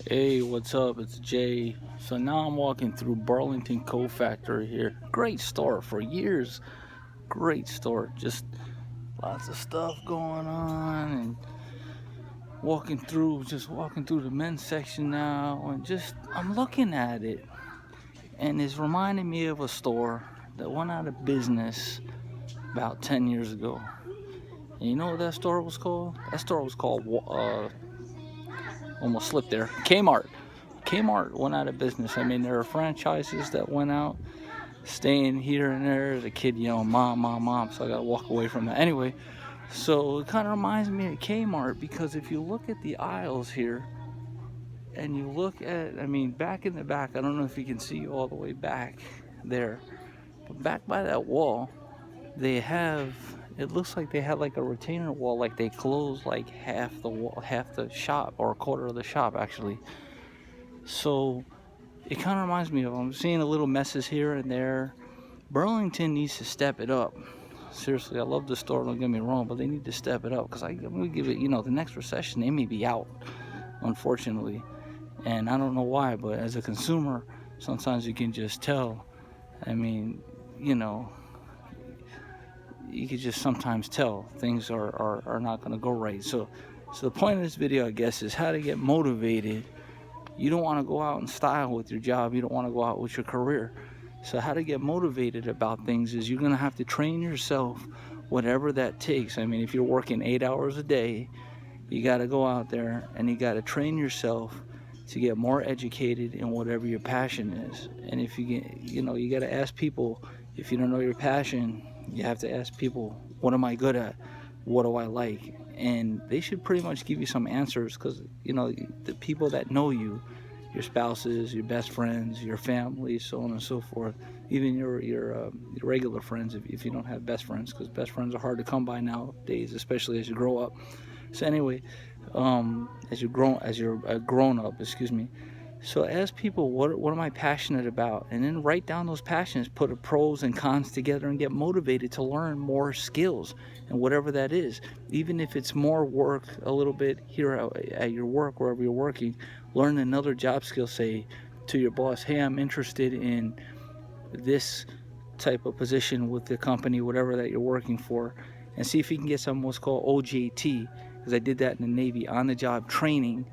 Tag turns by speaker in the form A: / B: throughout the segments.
A: Hey, what's up? It's Jay. So now I'm walking through Burlington Coat Factory here. Great store for years. Great store. Just lots of stuff going on and walking through the men's section now and just I'm looking at it and it's reminding me of a store that went out of business about 10 years ago. And you know what that store was called? That store was called almost slipped there. Kmart. Kmart went out of business. I mean, there are franchises that went out, staying here and there. As a kid, mom, mom, mom. So I gotta walk away from that. Anyway, so it kind of reminds me of Kmart because if you look at the aisles here, and you look at, I mean, back in the back, I don't know if you can see all the way back there, but back by that wall, they have. It looks like they had like a retainer wall, like they closed like half the wall, half the shop, or a quarter of the shop actually. So it kind of reminds me of, I'm seeing a little messes here and there. Burlington needs to step it up. Seriously, I love the store, don't get me wrong, but they need to step it up because I'm going to give it, the next recession, they may be out, unfortunately. And I don't know why, but as a consumer, sometimes you can just tell. I mean, you know, you can just sometimes tell things are not going to go right. So the point of this video, I guess, is how to get motivated. You don't want to go out in style with your job. You don't want to go out with your career. So how to get motivated about things is you're going to have to train yourself, whatever that takes. I mean, if you're working 8 hours a day, you got to go out there and you got to train yourself to get more educated in whatever your passion is. And if you get, you got to ask people, if you don't know your passion, you have to ask people, what am I good at? What do I like? And they should pretty much give you some answers because, the people that know you, your spouses, your best friends, your family, so on and so forth, even your regular friends if you don't have best friends, because best friends are hard to come by nowadays, especially as you grow up. So anyway, as you're a grown up, excuse me. So ask people, what am I passionate about? And then write down those passions, put the pros and cons together and get motivated to learn more skills and whatever that is. Even if it's more work, a little bit here at your work, wherever you're working, learn another job skill. Say to your boss, hey, I'm interested in this type of position with the company, whatever that you're working for, and see if you can get some what's called OJT, because I did that in the Navy, on the job training,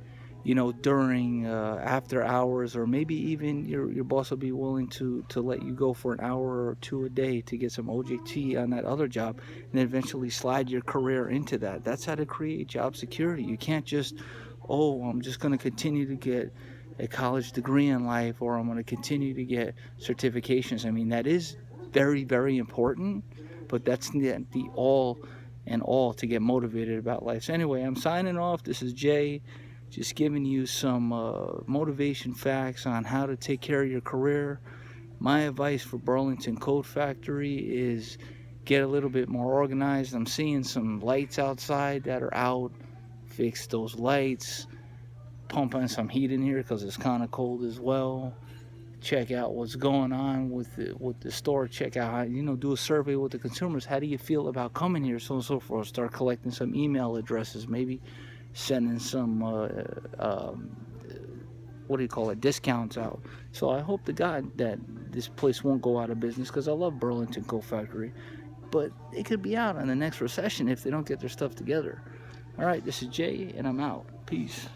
A: during after hours, or maybe even your boss will be willing to let you go for an hour or two a day to get some OJT on that other job, and then eventually slide your career into that. That's how to create job security. You can't just, oh, I'm just going to continue to get a college degree in life, or I'm going to continue to get certifications. I mean, that is very, very important, but that's the all and all to get motivated about life. So anyway, I'm signing off. This is Jay, just giving you some motivation facts on how to take care of your career. My advice for Burlington Coat Factory is get a little bit more organized. I'm seeing some lights outside that are out. Fix those lights. Pump in some heat in here because it's kind of cold as well. Check out what's going on with the store. Check out how, do a survey with the consumers. How do you feel about coming here, so on and so forth. Start collecting some email addresses, maybe sending some what do you call it, discounts out. So I hope to God that this place won't go out of business, because I love Burlington Coat Factory, but it could be out on the next recession if they don't get their stuff together. All right, this is Jay, and I'm out. Peace.